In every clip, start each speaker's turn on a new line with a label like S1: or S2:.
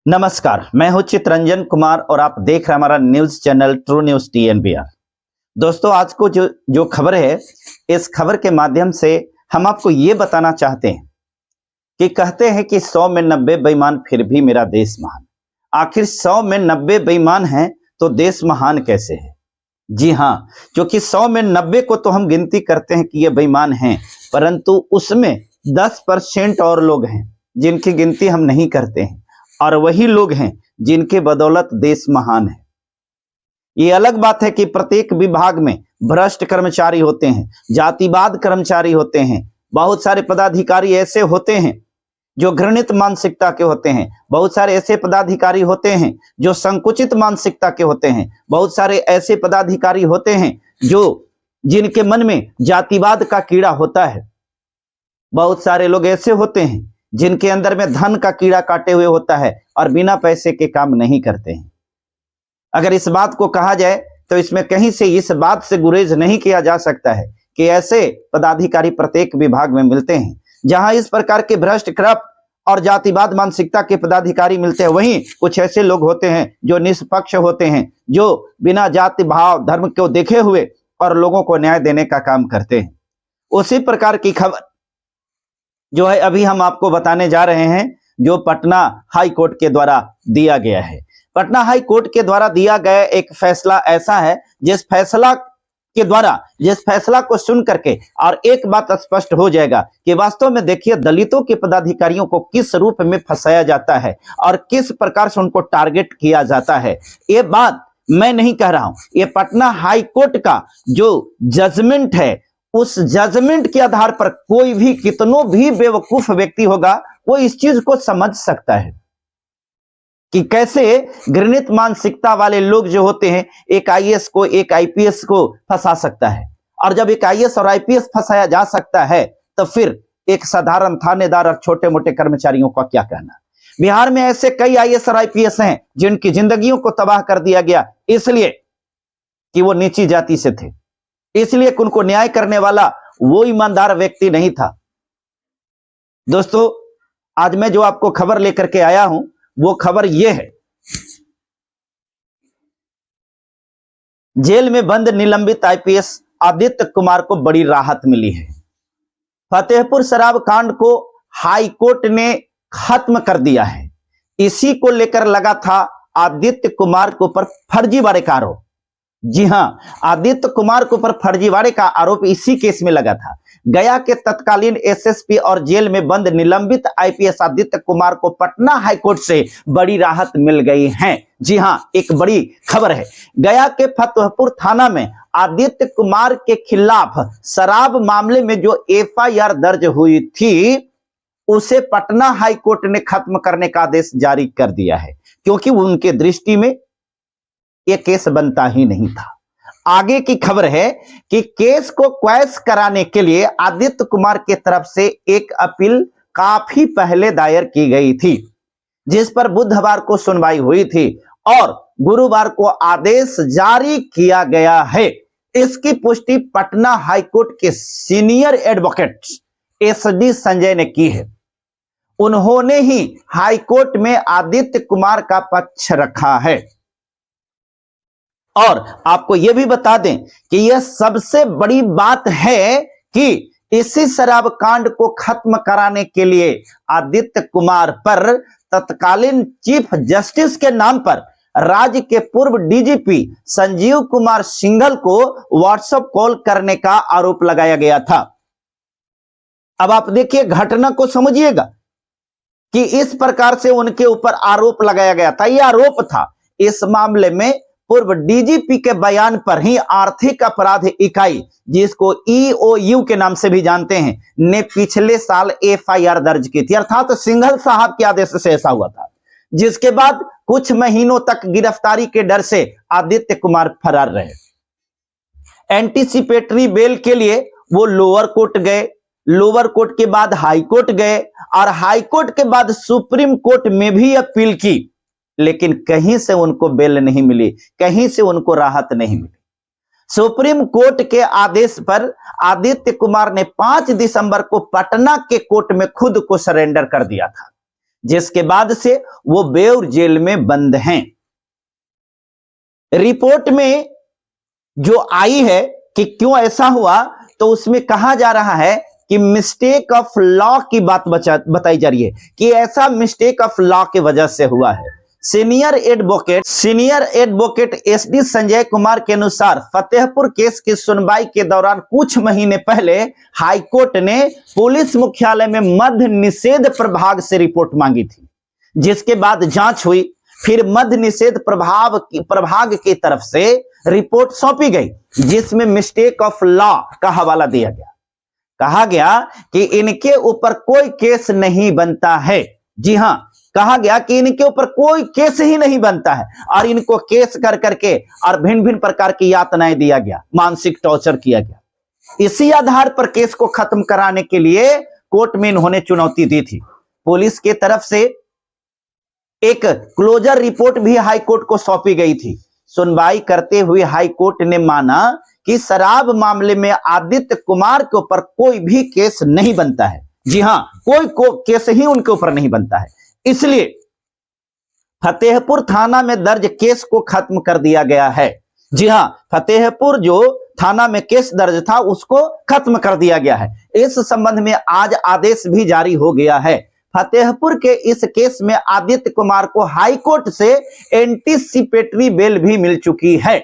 S1: नमस्कार, मैं हूं चितरंजन कुमार और आप देख रहे हैं हमारा news channel true news TNBR। दोस्तों, आज को जो खबर है, इस खबर के माध्यम से हम आपको ये बताना चाहते हैं कि कहते हैं कि 100 में 90 बेईमान फिर भी मेरा देश महान। आखिर 100 में 90 बेईमान हैं तो देश महान कैसे है? जी हाँ, क्योंकि 100 में 90 को तो हम गिनती करते हैं कि ये बेईमान हैं, परंतु उसमें 10% और लोग हैं जिनकी गिनती हम नहीं करते हैं, और वही लोग हैं जिनके बदौलत देश महान है। ये अलग बात है कि प्रत्येक विभाग में भ्रष्ट कर्मचारी होते हैं, जातिवाद कर्मचारी होते हैं, बहुत सारे पदाधिकारी ऐसे होते हैं जो घृणित मानसिकता के होते हैं, बहुत सारे ऐसे पदाधिकारी होते हैं जो संकुचित मानसिकता के होते हैं, बहुत सारे ऐसे पदाधिकारी होते हैं जिनके मन में जातिवाद का कीड़ा होता है, बहुत सारे लोग ऐसे होते हैं जिनके अंदर में धन का कीड़ा काटे हुए होता है और बिना पैसे के काम नहीं करते हैं। अगर इस बात को कहा जाए तो इसमें कहीं से इस बात से गुरेज नहीं किया जा सकता है कि ऐसे पदाधिकारी प्रत्येक विभाग में मिलते हैं। जहां इस प्रकार के भ्रष्ट, करप्ट और जातिवाद मानसिकता के पदाधिकारी मिलते हैं, वहीं कुछ ऐसे लोग होते हैं जो निष्पक्ष होते हैं, जो बिना जाति भाव धर्म को देखे हुए और लोगों को न्याय देने का काम करते हैं। उसी प्रकार की खबर जो है अभी हम आपको बताने जा रहे हैं, जो पटना हाई कोर्ट के द्वारा दिया गया है। पटना हाई कोर्ट के द्वारा दिया गया एक फैसला ऐसा है जिस फैसला को सुन करके और एक बात स्पष्ट हो जाएगा कि वास्तव में देखिए दलितों के पदाधिकारियों को किस रूप में फंसाया जाता है और किस प्रकार से उनको टारगेट किया जाता है। ये बात मैं नहीं कह रहा हूं, ये पटना हाई कोर्ट का जो जजमेंट है, उस जजमेंट के आधार पर कोई भी, कितनों भी बेवकूफ व्यक्ति होगा, वो इस चीज को समझ सकता है कि कैसे घृणित मानसिकता वाले लोग जो होते हैं एक IAS को, एक IPS को फंसा सकता है। और जब एक IAS और IPS फंसाया जा सकता है तो फिर एक साधारण थानेदार और छोटे मोटे कर्मचारियों का क्या कहना। बिहार में ऐसे कई IAS और IPS हैं जिनकी जिंदगियों को तबाह कर दिया गया इसलिए कि वो नीची जाति से थे, इसलिए उनको न्याय करने वाला वो ईमानदार व्यक्ति नहीं था। दोस्तों, आज मैं जो आपको खबर लेकर के आया हूं वो खबर ये है, जेल में बंद निलंबित IPS आदित्य कुमार को बड़ी राहत मिली है। फतेहपुर शराब कांड को हाई कोर्ट ने खत्म कर दिया है। इसी को लेकर लगा था आदित्य कुमार के ऊपर फर्जीवाड़े का आरोप। जी हां, आदित्य कुमार के ऊपर फर्जीवाड़े का आरोप इसी केस में लगा था। गया के तत्कालीन SSP और जेल में बंद निलंबित IPS आदित्य कुमार को पटना हाईकोर्ट से बड़ी राहत मिल गई है। जी हां, एक बड़ी खबर है। गया के फतेहपुर थाना में आदित्य कुमार के खिलाफ शराब मामले में जो FIR दर्ज हुई थी उसे पटना हाईकोर्ट ने खत्म करने का आदेश जारी कर दिया है, क्योंकि उनके दृष्टि में यह केस बनता ही नहीं था। आगे की खबर है कि केस को क्वैश कराने के लिए आदित्य कुमार की तरफ से एक अपील काफी पहले दायर की गई थी, जिस पर बुधवार को सुनवाई हुई थी और गुरुवार को आदेश जारी किया गया है। इसकी पुष्टि पटना हाईकोर्ट के सीनियर एडवोकेट SD संजय ने की है। उन्होंने ही हाईकोर्ट में आदित्य कुमार का पक्ष रखा है। और आपको यह भी बता दें कि यह सबसे बड़ी बात है कि इसी शराब कांड को खत्म कराने के लिए आदित्य कुमार पर तत्कालीन चीफ जस्टिस के नाम पर राज्य के पूर्व DGP संजीव कुमार सिंघल को व्हाट्सएप कॉल करने का आरोप लगाया गया था। अब आप देखिए, घटना को समझिएगा कि इस प्रकार से उनके ऊपर आरोप लगाया गया था। यह आरोप था, इस मामले में पूर्व DGP के बयान पर ही आर्थिक अपराध इकाई, जिसको EOU के नाम से भी जानते हैं, ने पिछले साल FIR दर्ज की थी। अर्थात सिंघल साहब के आदेश से ऐसा हुआ था, जिसके बाद कुछ महीनों तक गिरफ्तारी के डर से आदित्य कुमार फरार रहे। एंटीसिपेटरी बेल के लिए वो लोअर कोर्ट गए, लोअर कोर्ट के बाद हाई कोर्ट गए और हाई कोर्ट के बाद सुप्रीम कोर्ट में भी अपील की, लेकिन कहीं से उनको बेल नहीं मिली, कहीं से उनको राहत नहीं मिली। सुप्रीम कोर्ट के आदेश पर आदित्य कुमार ने 5 दिसंबर को पटना के कोर्ट में खुद को सरेंडर कर दिया था, जिसके बाद से वो बेउर जेल में बंद हैं। रिपोर्ट में जो आई है कि क्यों ऐसा हुआ, तो उसमें कहा जा रहा है कि मिस्टेक ऑफ लॉ की बात बताई जा रही है कि ऐसा मिस्टेक ऑफ लॉ की वजह से हुआ है। Senior advocate SD Sanjay Kumar के अनुसार फतेहपुर केस की सुनवाई के दौरान कुछ महीने पहले हाईकोर्ट ने पुलिस मुख्यालय में मद्य निषेध प्रभाग से रिपोर्ट मांगी थी, जिसके बाद जांच हुई। फिर मद्य निषेध प्रभाग की तरफ से रिपोर्ट सौंपी गई, जिसमें मिस्टेक ऑफ लॉ का हवाला दिया गया। कहा गया कि इनके ऊपर कोई केस नहीं बनता है। जी हां, कहा गया कि इनके ऊपर कोई केस ही नहीं बनता है और इनको केस कर करके और भिन्न भिन्न प्रकार की यातनाएं दिया गया, मानसिक टॉर्चर किया गया। इसी आधार पर केस को खत्म कराने के लिए कोर्ट में इन्होंने चुनौती दी थी। पुलिस की तरफ से एक क्लोजर रिपोर्ट भी हाई कोर्ट को सौंपी गई थी। सुनवाई करते हुए हाई कोर्ट ने माना कि शराब मामले में आदित्य कुमार के ऊपर कोई भी केस नहीं बनता है। जी हां, कोई केस ही उनके ऊपर नहीं बनता है, इसलिए फतेहपुर थाना में दर्ज केस को खत्म कर दिया गया है। जी हां, फतेहपुर जो थाना में केस दर्ज था उसको खत्म कर दिया गया है। इस संबंध में आज आदेश भी जारी हो गया है। फतेहपुर के इस केस में आदित्य कुमार को हाई कोर्ट से एंटीसिपेटरी बेल भी मिल चुकी है।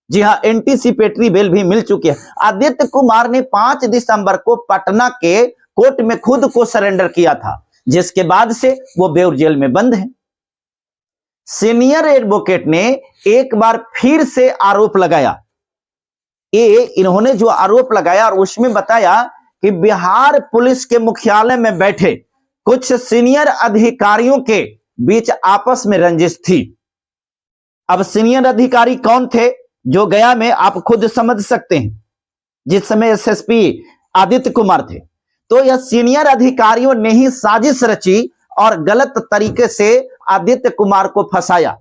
S1: जी हां, एंटीसिपेटरी बेल भी मिल चुकी है। आदित्य कुमार ने 5 दिसंबर को पटना के कोर्ट में खुद को सरेंडर किया था, जिसके बाद से वो बेउर जेल में बंद है। सीनियर एडवोकेट ने एक बार फिर से आरोप लगाया। इन्होंने जो आरोप लगाया और उसमें बताया कि बिहार पुलिस के मुख्यालय में बैठे कुछ सीनियर अधिकारियों के बीच आपस में रंजिश थी। अब सीनियर अधिकारी कौन थे, जो गया में आप खुद समझ सकते हैं। जिस समय एसएसपी आदित्य कुमार थे, तो यह सीनियर अधिकारियों ने ही साजिश रची और गलत तरीके से आदित्य कुमार को फंसाया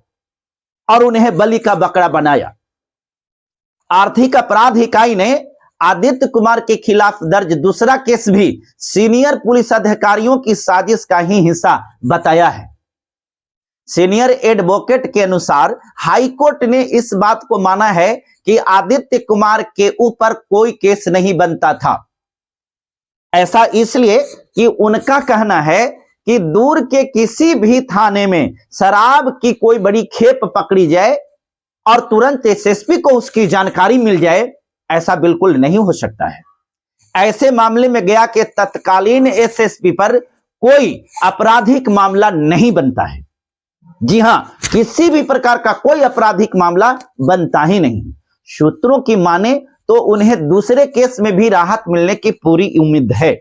S1: और उन्हें बलि का बकरा बनाया। आर्थिक अपराध इकाई ने आदित्य कुमार के खिलाफ दर्ज दूसरा केस भी सीनियर पुलिस अधिकारियों की साजिश का ही हिस्सा बताया है। सीनियर एडवोकेट के अनुसार हाईकोर्ट ने इस बात को माना है कि आदित्य कुमार के ऊपर कोई केस नहीं बनता था। ऐसा इसलिए कि उनका कहना है कि दूर के किसी भी थाने में शराब की कोई बड़ी खेप पकड़ी जाए और तुरंत एसएसपी को उसकी जानकारी मिल जाए, ऐसा बिल्कुल नहीं हो सकता है। ऐसे मामले में गया के तत्कालीन एसएसपी पर कोई आपराधिक मामला नहीं बनता है। जी हां, किसी भी प्रकार का कोई आपराधिक मामला बनता ही नहीं। सूत्रों की माने तो उन्हें दूसरे केस में भी राहत मिलने की पूरी उम्मीद है,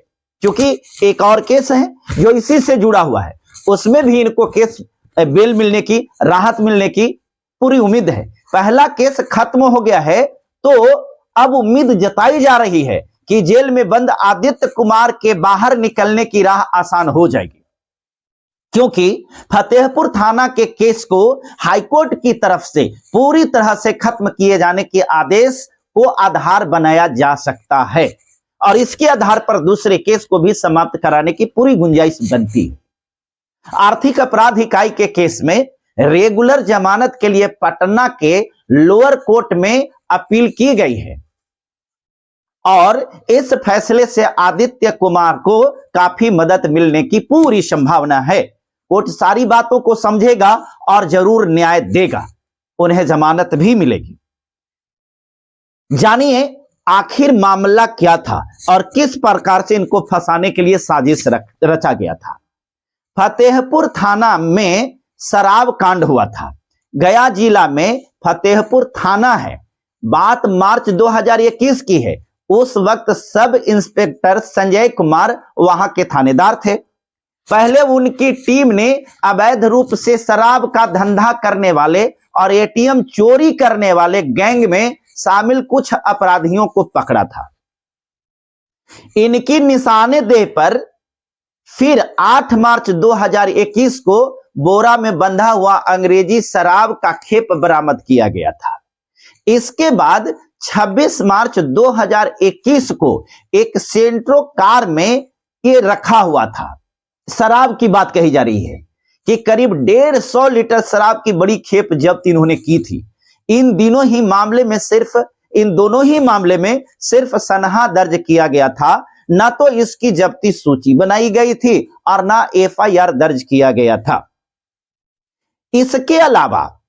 S1: क्योंकि एक और केस है जो इसी से जुड़ा हुआ है, उसमें भी इनको केस बेल मिलने की, राहत मिलने की पूरी उम्मीद है। पहला केस खत्म हो गया है, तो अब उम्मीद जताई जा रही है कि जेल में बंद आदित्य कुमार के बाहर निकलने की राह आसान हो जाएगी, क्योंकि फतेहपुर थाना के केस को हाईकोर्ट की तरफ से पूरी तरह से खत्म किए जाने के आदेश को आधार बनाया जा सकता है और इसके आधार पर दूसरे केस को भी समाप्त कराने की पूरी गुंजाइश बनती है। आर्थिक अपराध इकाई के केस में रेगुलर जमानत के लिए पटना के लोअर कोर्ट में अपील की गई है और इस फैसले से आदित्य कुमार को काफी मदद मिलने की पूरी संभावना है। कोर्ट सारी बातों को समझेगा और जरूर न्याय देगा, उन्हें जमानत भी मिलेगी। जानिए आखिर मामला क्या था और किस प्रकार से इनको फंसाने के लिए साजिश रचा गया था। फतेहपुर थाना में शराब कांड हुआ था। गया जिला में फतेहपुर थाना है। बात मार्च 2021 की है। उस वक्त सब इंस्पेक्टर संजय कुमार वहां के थानेदार थे। पहले उनकी टीम ने अवैध रूप से शराब का धंधा करने वाले और एटीएम चोरी करने वाले गैंग में शामिल कुछ अपराधियों को पकड़ा था। इनकी निशानेदेही पर फिर 8 मार्च 2021 को बोरा में बंधा हुआ अंग्रेजी शराब का खेप बरामद किया गया था। इसके बाद 26 मार्च 2021 को एक सेंट्रो कार में ये रखा हुआ था। शराब की बात कही जा रही है कि करीब 150 लीटर शराब की बड़ी खेप जब्त इन्होंने की थी। इन दोनों ही मामले में सिर्फ सनहा दर्ज किया गया था, ना तो इसकी जब्ती सूची बनाई गई थी और ना एफआईआर दर्ज किया गया था। इसके अलावा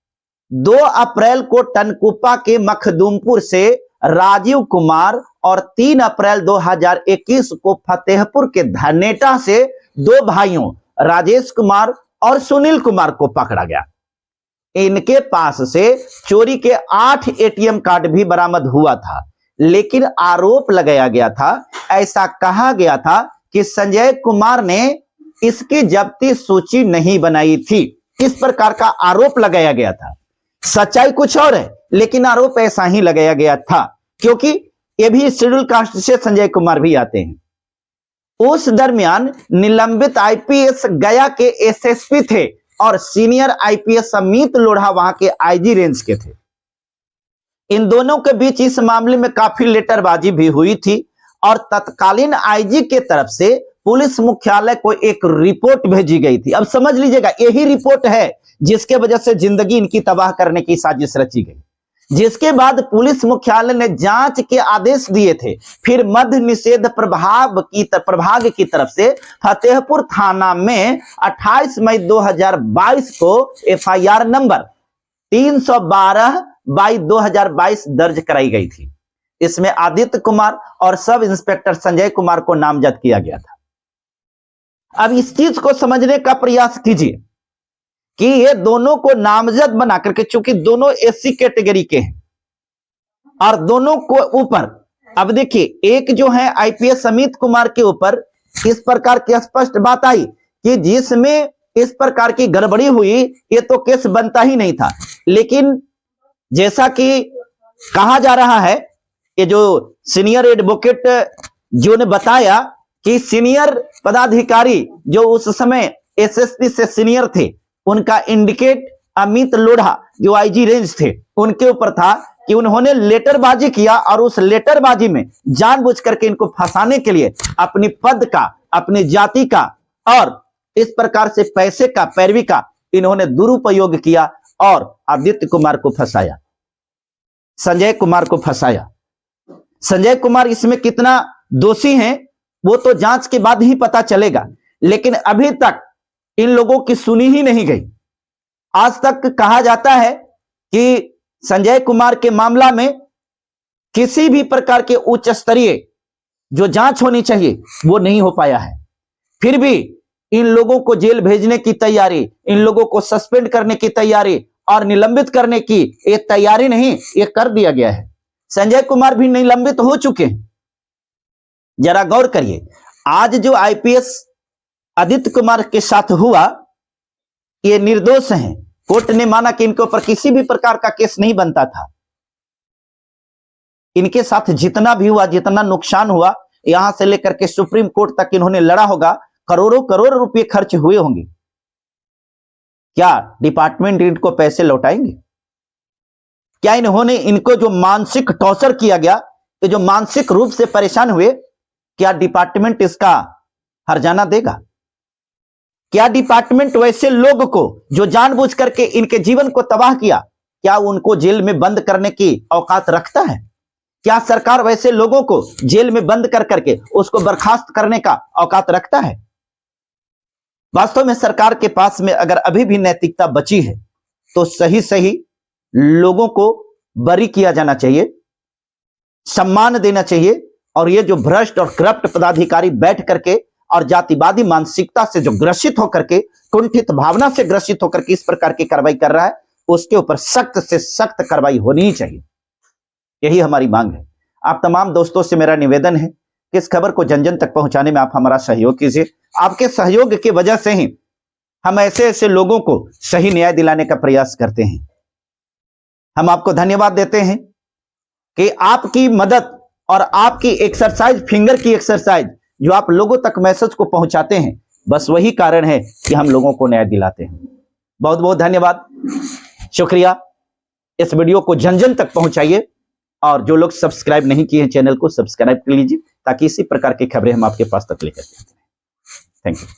S1: 2 अप्रैल को टनकुप्पा के मखदूमपुर से राजीव कुमार और 3 अप्रैल 2021 को फतेहपुर के धनेटा से 2 भाइयों राजेश कुमार और सुनील कुमार को पकड़ा गया। इनके पास से चोरी के 8 एटीएम कार्ड भी बरामद हुआ था, लेकिन आरोप लगाया गया था, ऐसा कहा गया था कि संजय कुमार ने इसकी जब्ती सूची नहीं बनाई थी। इस प्रकार का आरोप लगाया गया था। सच्चाई कुछ और है, लेकिन आरोप ऐसा ही लगाया गया था, क्योंकि ये भी शेड्यूल कास्ट से संजय कुमार भी आते हैं। उस दरमियान निलंबित आईपीएस गया के एसएसपी थे और सीनियर आईपीएस अमित लोढ़ा वहां के आईजी रेंज के थे। इन दोनों के बीच इस मामले में काफी लेटरबाजी भी हुई थी और तत्कालीन आईजी के तरफ से पुलिस मुख्यालय को एक रिपोर्ट भेजी गई थी। अब समझ लीजिएगा, यही रिपोर्ट है जिसके वजह से जिंदगी इनकी तबाह करने की साजिश रची गई। जिसके बाद पुलिस मुख्यालय ने जांच के आदेश दिए थे। फिर मद्य निषेध प्रभाग की तरफ से फतेहपुर थाना में 28 मई 2022 को एफआईआर नंबर 312/2022 दर्ज कराई गई थी। इसमें आदित्य कुमार और सब इंस्पेक्टर संजय कुमार को नामजद किया गया था। अब इस चीज को समझने का प्रयास कीजिए कि ये दोनों को नामजद बना करके, चूंकि दोनों एससी कैटेगरी के हैं और दोनों को ऊपर, अब देखिए, एक जो है आईपीएस अमित कुमार के ऊपर इस प्रकार की स्पष्ट बात आई कि जिसमें इस प्रकार की गड़बड़ी हुई, ये तो केस बनता ही नहीं था। लेकिन जैसा कि कहा जा रहा है, ये जो सीनियर एडवोकेट जो ने बताया कि सीनियर पदाधिकारी जो उस समय एसएसपी से सीनियर थे, उनका इंडिकेट अमित लोढ़ा जो आईजी रेंज थे, उनके ऊपर था कि उन्होंने लेटरबाजी किया और उस लेटरबाजी में जानबूझ करके इनको फंसाने के लिए अपनी पद का, अपनी जाति का और इस प्रकार से पैसे का, पैरवी का इन्होंने दुरुपयोग किया और आदित्य कुमार को फंसाया, संजय कुमार को फंसाया। संजय कुमार इसमें कितना दोषी हैं वो तो जांच के बाद ही पता चलेगा, लेकिन अभी तक इन लोगों की सुनी ही नहीं गई। आज तक कहा जाता है कि संजय कुमार के मामला में किसी भी प्रकार के उच्च स्तरीय जो जांच होनी चाहिए वो नहीं हो पाया है। फिर भी इन लोगों को जेल भेजने की तैयारी, इन लोगों को सस्पेंड करने की तैयारी और निलंबित करने की ये तैयारी नहीं, ये कर दिया गया है। संजय कुमार भी निलंबित हो चुके हैं। जरा गौर करिए, आज जो आईपीएस आदित्य कुमार के साथ हुआ, ये निर्दोष हैं। कोर्ट ने माना कि इनके ऊपर किसी भी प्रकार का केस नहीं बनता था। इनके साथ जितना भी हुआ, जितना नुकसान हुआ, यहां से लेकर के सुप्रीम कोर्ट तक इन्होंने लड़ा होगा, करोड़ों करोड़ रुपए खर्च हुए होंगे। क्या डिपार्टमेंट इनको पैसे लौटाएंगे? क्या इनको जो मानसिक टॉर्चर किया गया, ये जो मानसिक रूप से परेशान हुए, क्या डिपार्टमेंट इसका हर्जाना देगा? क्या डिपार्टमेंट वैसे लोग को जो जानबूझ करके इनके जीवन को तबाह किया, क्या उनको जेल में बंद करने की औकात रखता है? क्या सरकार वैसे लोगों को जेल में बंद कर करके उसको बर्खास्त करने का औकात रखता है? वास्तव में सरकार के पास में अगर अभी भी नैतिकता बची है तो सही सही लोगों को बरी किया जाना चाहिए, सम्मान देना चाहिए। और ये जो भ्रष्ट और करप्ट पदाधिकारी बैठ करके और जातिवादी मानसिकता से जो ग्रसित होकर के, कुंठित भावना से ग्रसित होकर के इस प्रकार की कार्रवाई कर रहा है, उसके ऊपर सख्त से सख्त कार्रवाई होनी ही चाहिए। यही हमारी मांग है। आप तमाम दोस्तों से मेरा निवेदन है कि इस खबर को जन जन तक पहुंचाने में आप हमारा सहयोग कीजिए। आपके सहयोग की वजह से ही हम ऐसे ऐसे लोगों को सही न्याय दिलाने का प्रयास करते हैं। हम आपको धन्यवाद देते हैं कि आपकी मदद और आपकी एक्सरसाइज, फिंगर की एक्सरसाइज जो आप लोगों तक मैसेज को पहुंचाते हैं, बस वही कारण है कि हम लोगों को न्याय दिलाते हैं। बहुत बहुत धन्यवाद, शुक्रिया। इस वीडियो को जन जन तक पहुंचाइए और जो लोग सब्सक्राइब नहीं किए हैं चैनल को सब्सक्राइब कर लीजिए, ताकि इसी प्रकार की खबरें हम आपके पास तक लेकर आते हैं। Thank you.